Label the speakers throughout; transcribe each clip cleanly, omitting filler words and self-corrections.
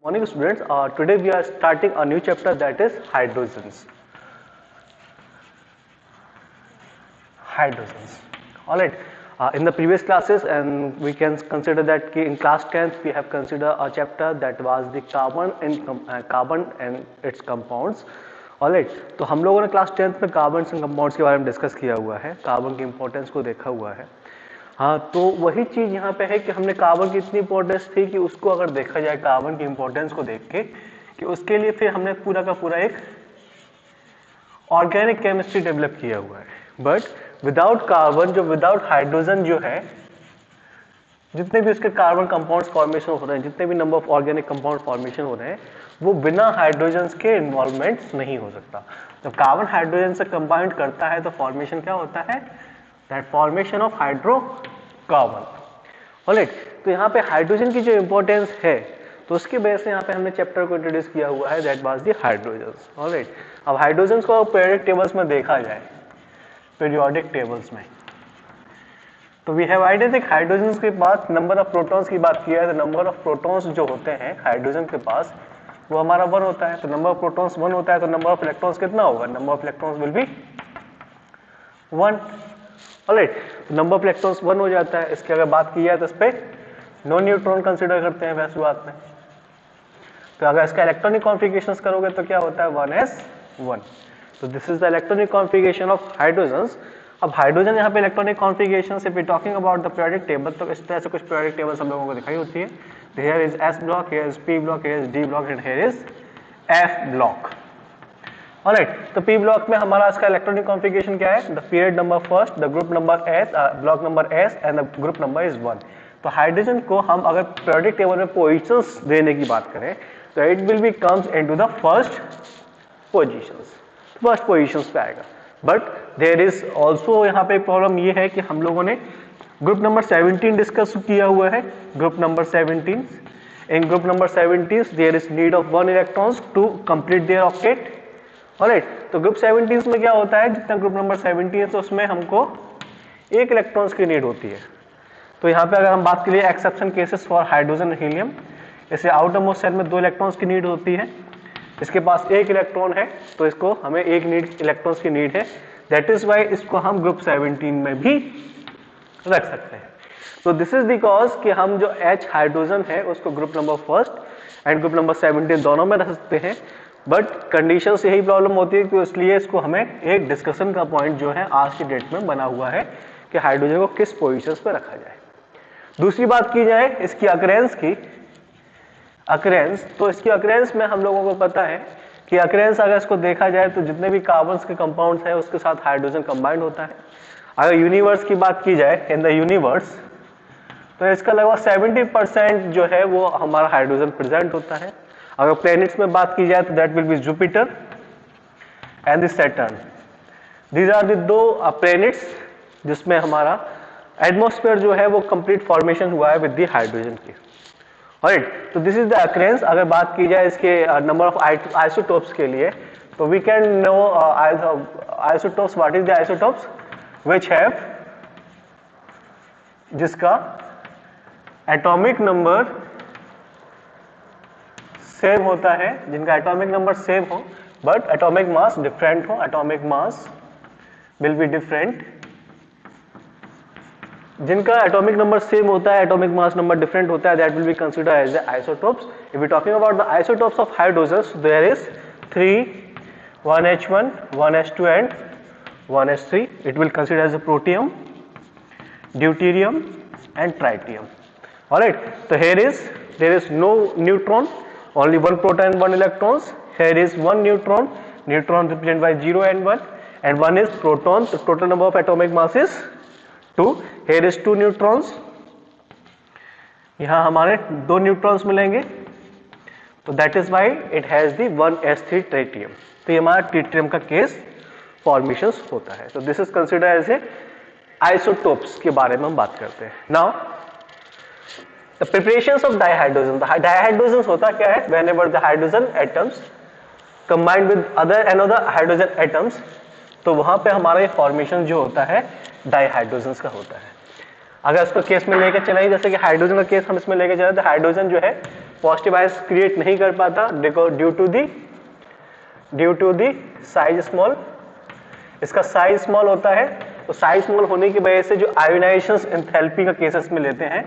Speaker 1: Morning students, today we are starting a new chapter, that is hydrogens. Alright, in the previous classes, and we can consider that in class 10th we have considered a chapter that was the carbon and its compounds. Alright, तो हम लोगों ने class 10th में carbon and compounds के बारे में discuss किया हुआ है, कार्बन की इंपॉर्टेंस को देखा हुआ है. हाँ, तो वही चीज यहाँ पे है कि हमने कार्बन की इतनी इंपॉर्टेंस थी कि उसको अगर देखा जाए कार्बन की इंपॉर्टेंस को देख के, कि उसके लिए फिर हमने पूरा का पूरा एक ऑर्गेनिक केमिस्ट्री डेवलप किया हुआ है. बट विदाउट कार्बन, जो विदाउट हाइड्रोजन जो है, जितने भी उसके कार्बन कंपाउंड्स फॉर्मेशन हो रहे हैं, जितने भी number of organic compound formation हो रहे हैं, वो बिना हाइड्रोजन के इन्वॉल्वमेंट नहीं हो सकता. जब कार्बन हाइड्रोजन से कंबाइंड करता है तो फॉर्मेशन क्या होता है? That formation of hydrocarbon. Alright, तो यहाँ पे हाइड्रोजन की जो इंपॉर्टेंस है, तो उसकी वजह से यहाँ पे हमने चैप्टर को इंट्रोड्यूस किया हुआ है, that was the hydrogens. Alright, अब हाइड्रोजन्स को पीरियोडिक टेबल्स में देखा जाए, पीरियोडिक टेबल्स में, तो वी हैव आइडेंटिफाइड हाइड्रोजन्स के पास नंबर ऑफ प्रोटॉन्स की बात किया है, तो नंबर ऑफ प्रोटॉन्स जो होते हैं हाइड्रोजन के पास वो हमारा 1 होता है. तो नंबर ऑफ प्रोटॉन्स 1 होता है, तो नंबर ऑफ इलेक्ट्रॉन्स कितना होगा? Number of electrons will be 1. Alright, तो नंबर ऑफ इलेक्ट्रॉन्स 1 हो जाता है. इसकी अगर बात की जाए तो इस पे नो न्यूट्रॉन कंसीडर करते हैं शुरुआत में. तो अगर इसका इलेक्ट्रॉनिक कॉन्फ़िगरेशंस करोगे तो क्या होता है? 1s1. तो this is the electronic configuration of hydrogens. अब हाइड्रोजन यहाँ पे इलेक्ट्रॉनिक कॉन्फ़िगरेशन से we talking about the periodic table, तो इस तरह से कुछ पीरियोडिक टेबल हम लोगों को दिखाई होती है. Here is s block, here is p block, here is d block and here is f block. Alright, तो p ब्लॉक में हमारा इसका इलेक्ट्रॉनिक कॉन्फ़िगरेशन क्या है? The period number first, the group number s, block number s and the group number is 1. तो hydrogen को हम अगर पीरियोडिक टेबल में पोजीशंस देने की बात करें तो it will be comes into the first positions पे आएगा. बट देयर इज ऑल्सो यहाँ पे प्रॉब्लम ये है कि हम लोगों ने ग्रुप नंबर 17 डिस्कस किया हुआ है. Group number 17, in group number 17 there is need of 1 electrons to complete their octet. Alright, तो ग्रुप 17 में क्या होता है? जितना ग्रुप नंबर 17 है तो उसमें हमको 1 इलेक्ट्रॉन्स की नीड होती है. तो यहाँ पे अगर हम बात करें exception cases for hydrogen and helium, जैसे आउटर मोस्ट शेल में 2 इलेक्ट्रॉन्स की नीड होती है, इसके पास 1 इलेक्ट्रॉन है, तो इसको हमें 1 इलेक्ट्रॉन्स की नीड है. दैट इज वाई इसको हम ग्रुप 17 में भी रख सकते हैं. तो दिस इज बिकॉज कि हम जो H हाइड्रोजन है उसको group number first and group number 17 दोनों में रख सकते हैं. बट कंडीशन से यही प्रॉब्लम होती है कि इसलिए इसको हमें एक डिस्कशन का पॉइंट जो है आज की डेट में बना हुआ है कि हाइड्रोजन को किस पोजीशंस पे रखा जाए. दूसरी बात की जाए इसकी अकरेंस की, तो इसकी अकरेंस में हम लोगों को पता है कि अकरेंस अगर इसको देखा जाए तो जितने भी कार्बन्स के कंपाउंड्स है उसके साथ हाइड्रोजन कंबाइंड होता है. अगर यूनिवर्स की बात की जाए, इन द यूनिवर्स, तो इसका लगभग 70% जो है वो हमारा हाइड्रोजन प्रेजेंट होता है. अगर प्लैनेट्स में बात की जाए तो that will be Jupiter and the Saturn. These are the 2 planets जिसमें हमारा एटमॉस्फेयर जो है वो कंप्लीट फॉर्मेशन हुआ है विद द हाइड्रोजन की. ऑलराइट, तो दिस इज द अकरेंस. अगर बात की जाए इसके नंबर ऑफ आइसोटोप्स के लिए, तो we can know isotopes. What is the isotopes? Which have, जिसका एटॉमिक नंबर सेम होता है, जिनका एटॉमिक नंबर सेम हो बट एटॉमिक मास डिफरेंट हो. Atomic mass will be different. जिनका एटॉमिक नंबर सेम होता है, एटॉमिक मास नंबर डिफरेंट होता है, that will be considered as the isotopes. If we talking about the isotopes of hydrogens, there is 3, 1h1, 1h2 and 1h3. It will consider as the protium, deuterium and tritium. Alright, तो there is no neutron, only 1 proton and 1 electrons. Here is 1 neutron represented by 0 and 1, and 1 is proton. The total number of atomic mass is 2. Here is 2 neutrons. यहाँ हमारे 2 neutrons मिलेंगे, तो that is why it has the 1s3 tritium. तो ये हमारा tritium का case formation होता है. तो this is consider as a isotopes के बारे में हम बात करते हैं. Now the preparations of dihydrogen. Dihydrogen होता क्या है? Whenever the hydrogen atoms combined with another hydrogen atoms, तो वहां पे हमारा ये फॉर्मेशन जो होता है डाइहाइड्रोजन्स का होता है. अगर इसको केस में लेकर चलाएं, जैसे कि हाइड्रोजन का केस हम इसमें लेकर चले, तो हाइड्रोजन जो है पॉजिटिव आयंस क्रिएट नहीं कर पाता due to the size small. इसका साइज स्मॉल होता है, तो साइज स्मॉल होने की वजह से जो आयोनाइजेशन एंथैल्पी का केसेस में लेते हैं,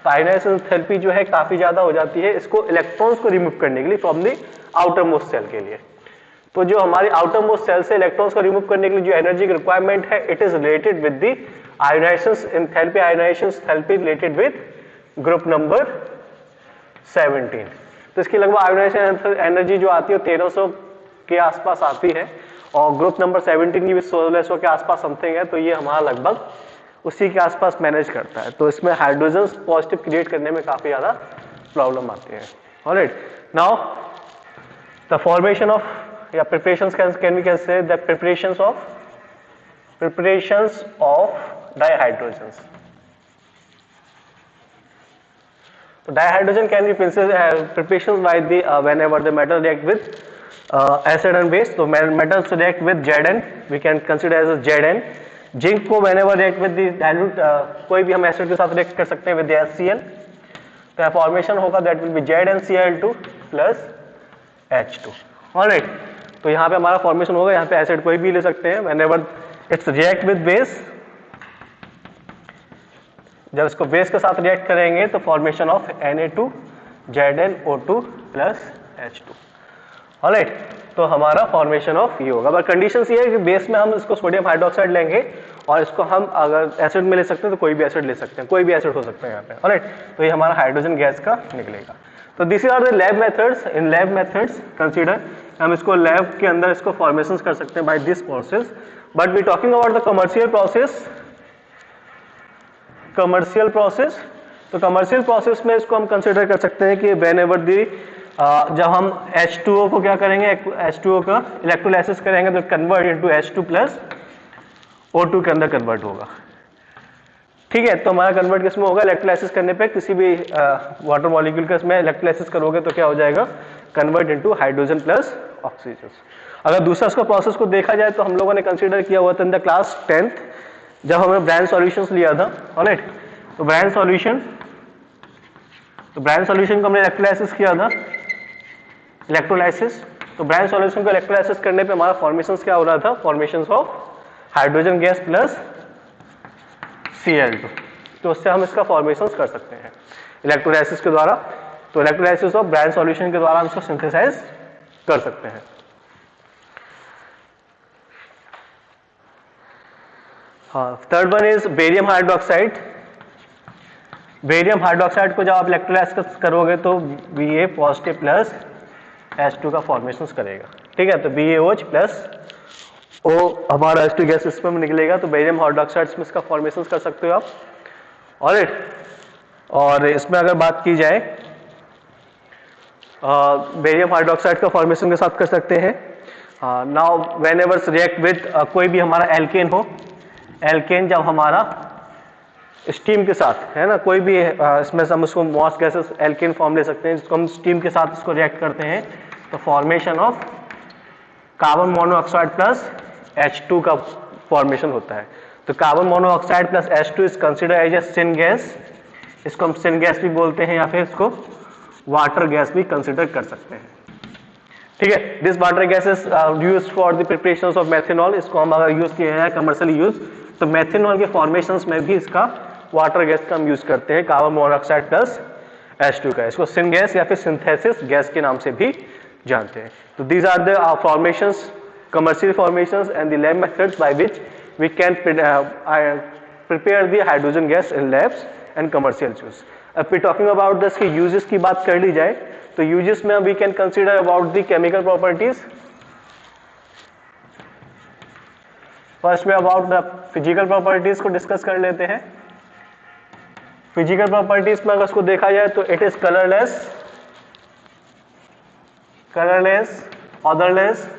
Speaker 1: तो आयोनाइजेशन एंथैल्पी जो है काफी ज्यादा हो जाती है इसको इलेक्ट्रॉन्स को रिमूव करने के लिए from the outermost shell के लिए। तो जो हमारी आउटर मोस्ट सेल से इलेक्ट्रॉन्स को रिमूव करने के लिए जो एनर्जी की रिक्वायरमेंट है, it is related with the ionisation enthalpy, ionisation enthalpy related with group number 17। तो इसकी लगभग आयोनाइजेशन एनर्जी जो आती है 1300 के आसपास आती है, और ग्रुप नंबर 17 की भी 1600 के आसपास समथिंग है, तो ये हमारा लगभग उसी के आसपास मैनेज करता है। तो इसमें हाइड्रोजन पॉजिटिव क्रिएट करने में काफी ज्यादा प्रॉब्लम आती है। Alright, now the formation of या प्रिपरेशंस कैन वी से द प्रिपरेशंस ऑफ डाइहाइड्रोजन्स। तो dihydrogen can be preparation by the whenever the metal react with acid and base, तो metals react with Zn, we can consider as a Zn। Zinc को whenever react with the dilute, कोई भी हम acid के साथ react कर सकते हैं with the HCl, तो फॉर्मेशन होगा that will be ZnCl2 plus H2। Alright, तो यहाँ पे हमारा फॉर्मेशन होगा, यहाँ पे एसिड कोई भी ले सकते हैं whenever it's react with base। जब इसको बेस के साथ रिएक्ट करेंगे तो formation of Na2 ZnO2 plus H2। Alright, तो हमारा फॉर्मेशन ऑफ ये होगा। बट कंडीशंस ये है कि बेस में हम इसको सोडियम हाइड्रोक्साइड लेंगे, और इसको हम अगर एसिड में ले सकते हैं तो कोई भी एसिड ले सकते हैं, कोई भी एसिड हो सकता है यहाँ पे। ऑलराइट, तो ये हमारा हाइड्रोजन गैस का निकलेगा। तो this are the lab methods. In lab methods consider, हम इसको लैब के अंदर इसको फॉर्मेशन कर सकते हैं by this process. But we talking about the commercial process. Commercial process, तो कमर्शियल प्रोसेस में इसको हम कंसिडर कर सकते हैं कि व्हेनेवर दी जब हम H2O को क्या करेंगे, H2O का इलेक्ट्रोलाइसिस करेंगे तो convert into H2 plus O2 के अंदर कन्वर्ट होगा। ठीक है, तो हमारा कन्वर्ट किसमें होगा, इलेक्ट्रोलाइसिस करने पे किसी भी वाटर मॉलिक्यूल का इसमें इलेक्ट्रोलाइसिस करोगे तो क्या हो जाएगा, convert into hydrogen plus oxygen. अगर दूसरा इसका प्रोसेस को देखा जाए तो हम लोगों ने कंसीडर किया हुआ था इन द क्लास 10th जब हमने ब्रांड सॉल्यूशंस लिया था। ऑलराइट, तो ब्रांड सॉल्यूशन को हमने इलेक्ट्रोलाइसिस किया था, इलेक्ट्रोलाइसिस। तो ब्रांड सॉल्यूशन को इलेक्ट्रोलाइसिस करने पे हमारा फॉर्मेशंस क्या हो रहा था, formations of hydrogen gas plus Cl2। तो उससे हम इसका फॉर्मेशंस कर सकते हैं इलेक्ट्रोलाइसिस के द्वारा। तो इलेक्ट्रोलाइसिस ऑफ ब्रांड सॉल्यूशन के द्वारा हम इसको सिंथेसाइज कर सकते हैं। हाँ, third one is barium hydroxide. Barium hydroxide को जब आप इलेक्ट्रोलाइसिस करोगे तो Ba पॉजिटिव प्लस H2 का फॉर्मेशन करेगा। ठीक है, तो BaOH प्लस O हमारा H2 गैस इसमें निकलेगा, तो बेरियम हाइड्रोक्साइड में इसका फॉर्मेशन कर सकते हो आप। ऑलराइट, और इसमें अगर बात की जाए बेरियम हाइड्रोक्साइड का फॉर्मेशन के साथ कर सकते हैं। नाउ व्हेनेवर रिएक्ट विद कोई भी हमारा एल्केन हो, एल्केन जब हमारा स्टीम के साथ है ना, कोई भी इसमें हम उसको मॉस गैसेस एल्केन फॉर्म ले सकते हैं, जिसको हम स्टीम के साथ इसको रिएक्ट करते हैं तो formation of carbon monoxide plus H2 का फॉर्मेशन होता है। तो carbon monoxide plus H2 is consider as a syngas. इसको हम सिन गैस भी बोलते हैं या फिर इसको वाटर गैस भी कंसिडर कर सकते हैं। ठीक है, this water gas is used for the preparation of methanol. इसको हम अगर यूज किए हैं कमर्शियली यूज, तो मेथनॉल के फॉर्मेशंस में भी इसका वाटर गैस का हम यूज करते हैं, कार्बन मोनोऑक्साइड प्लस H2 का। इसको सिन गैस या फिर सिंथेसिस गैस के नाम से भी जानते हैं। तो these are the formations, commercial formations and the lab methods by which we can prepare the hydrogen gas in labs and commercial use. अब we talking about this की uses की बात कर ली जाए तो uses में we can consider about the chemical properties. First में about the physical properties को discuss कर लेते हैं। Physical properties में अगर उसको देखा जाए तो it is colorless, odorless,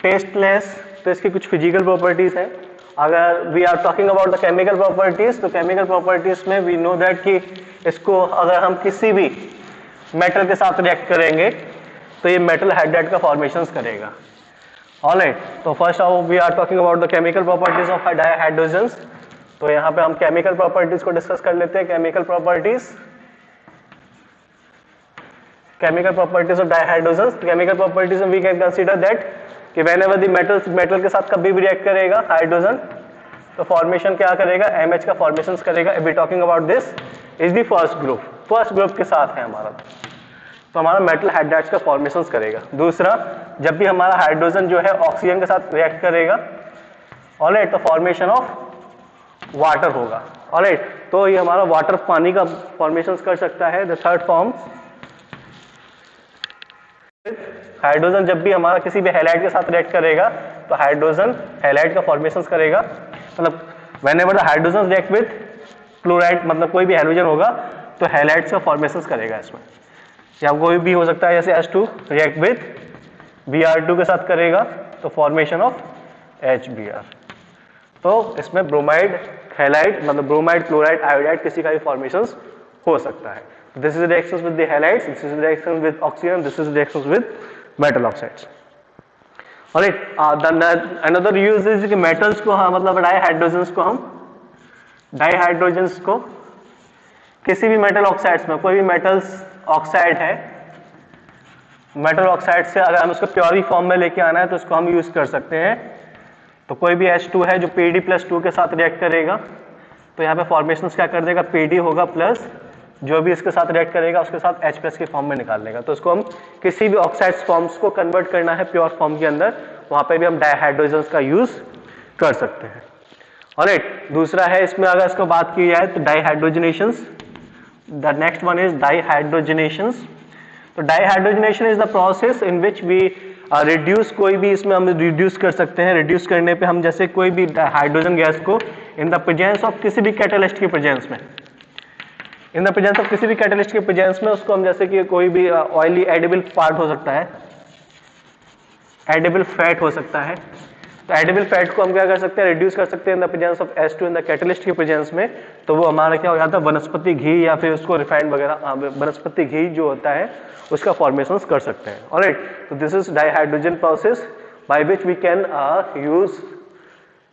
Speaker 1: tasteless. तो इसकी कुछ फिजिकल प्रॉपर्टीज हैं। अगर we are talking about the chemical properties, तो केमिकल प्रॉपर्टीज में वी नो दैट कि इसको अगर हम किसी भी मेटल के साथ रिएक्ट करेंगे तो ये मेटल हाइड्राइड का फॉर्मेशंस करेगा। ऑलराइट, तो first we are talking about the chemical properties of hydrogens. तो यहाँ पे हम केमिकल प्रॉपर्टीज को डिस्कस कर लेते हैं। Chemical properties, chemical properties of dihydrogens. Chemical properties में we can consider that कि whenever the metal के साथ कभी भी रिएक्ट करेगा हाइड्रोजन तो फॉर्मेशन क्या करेगा, MH का फॉर्मेशन करेगा. If we talking about this is the first group के साथ है हमारा, तो हमारा मेटल हाइड्राइड्स का फॉर्मेशन करेगा. दूसरा, जब भी हमारा हाइड्रोजन जो है ऑक्सीजन के साथ रिएक्ट करेगा, ऑलराइट, तो फॉर्मेशन ऑफ वाटर होगा. ऑलराइट, तो ये हमारा वाटर पानी का फॉर्मेशन कर सकता है. द थर्ड फॉर्म, हाइड्रोजन जब भी हमारा किसी भी हैलाइड के साथ रिएक्ट करेगा तो हाइड्रोजन हैलाइड का फॉर्मेशन करेगा. मतलब whenever the hydrogen react with chloride, मतलब कोई भी हाइड्रोजन होगा तो हैलाइड्स का फॉर्मेशन करेगा इसमें. या कोई भी हो सकता है जैसे H2 रिएक्ट विद Br2 के साथ करेगा तो फॉर्मेशन ऑफ HBr. तो इसमें ब्रोमाइड हैलाइड, मतलब ब्रोमाइड क्लोराइड आयोडाइड किसी का भी फॉर्मेशन हो सकता है. This is the reactions with the halides, this is the reaction with oxygen, this is the reactions with metal oxides. Alright, another use is कि metals को हम, मतलब डाइहाइड्रोजन्स को हम, डाइहाइड्रोजन्स को किसी भी मेटल ऑक्साइड्स में, कोई भी मेटल्स ऑक्साइड है, मेटल ऑक्साइड से अगर हम उसको प्योरी फॉर्म में लेके आना है तो उसको हम यूज कर सकते हैं. तो कोई भी H2 है जो Pd+2 के साथ रिएक्ट करेगा तो यहाँ पे फॉर्मेशन क्या कर देगा, Pd होगा प्लस जो भी इसके साथ रिएक्ट करेगा उसके साथ H+ के फॉर्म में निकाल लेगा. तो इसको हम किसी भी ऑक्साइड्स फॉर्म्स को कन्वर्ट करना है प्योर फॉर्म के अंदर, वहाँ पे भी हम डाइहाइड्रोजन्स का यूज कर सकते हैं. ऑलराइट, दूसरा है इसमें अगर इसको बात की जाए तो dehydrogenations. The next one is dehydrogenations. तो dehydrogenation is the process in which we reduce, कोई भी इसमें हम रिड्यूस कर सकते हैं. रिड्यूस करने पे हम जैसे कोई भी हाइड्रोजन गैस को इन द प्रेजेंस ऑफ किसी भी कैटलिस्ट के प्रेजेंस में, इन द प्रेजेंस ऑफ किसी भी कैटलिस्ट के प्रेजेंस में उसको हम जैसे कि कोई भी ऑयली एडिबल पार्ट हो सकता है, एडिबल फैट हो सकता है, तो एडिबल फैट को हम क्या कर सकते हैं, रिड्यूस कर सकते हैं in the presence of H2 in the catalyst के प्रेजेंस में. तो वो हमारा क्या हो जाता है, वनस्पति घी या फिर उसको रिफाइंड वगैरह, वनस्पति घी जो होता है उसका फॉर्मेशन कर सकते हैं. ऑलराइट, तो this is dihydrogen process by which we can use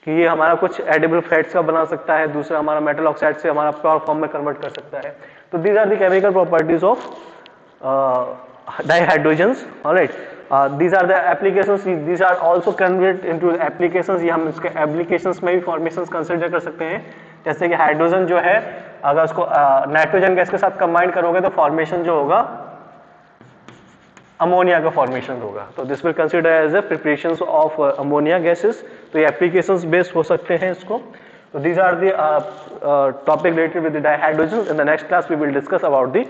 Speaker 1: कि ये हमारा कुछ एडिबल फैट्स का बना सकता है, दूसरा हमारा मेटल ऑक्साइड से हमारा प्योर फॉर्म में कन्वर्ट कर सकता है. तो these are the chemical properties of dihydrogens. Alright, these are the applications, these are also converted into applications. ये हम इसके applications में भी formations consider कर सकते हैं. जैसे कि हाइड्रोजन जो है अगर उसको नाइट्रोजन गैस के साथ कंबाइन करोगे तो फॉर्मेशन जो होगा अमोनिया का फॉर्मेशन होगा. तो this will consider as a preparation of ammonia gases. तो ये एप्लीकेशंस बेस्ड हो सकते हैं इसको. तो these are the topic related with the dihydrogen. In the next class we will discuss about the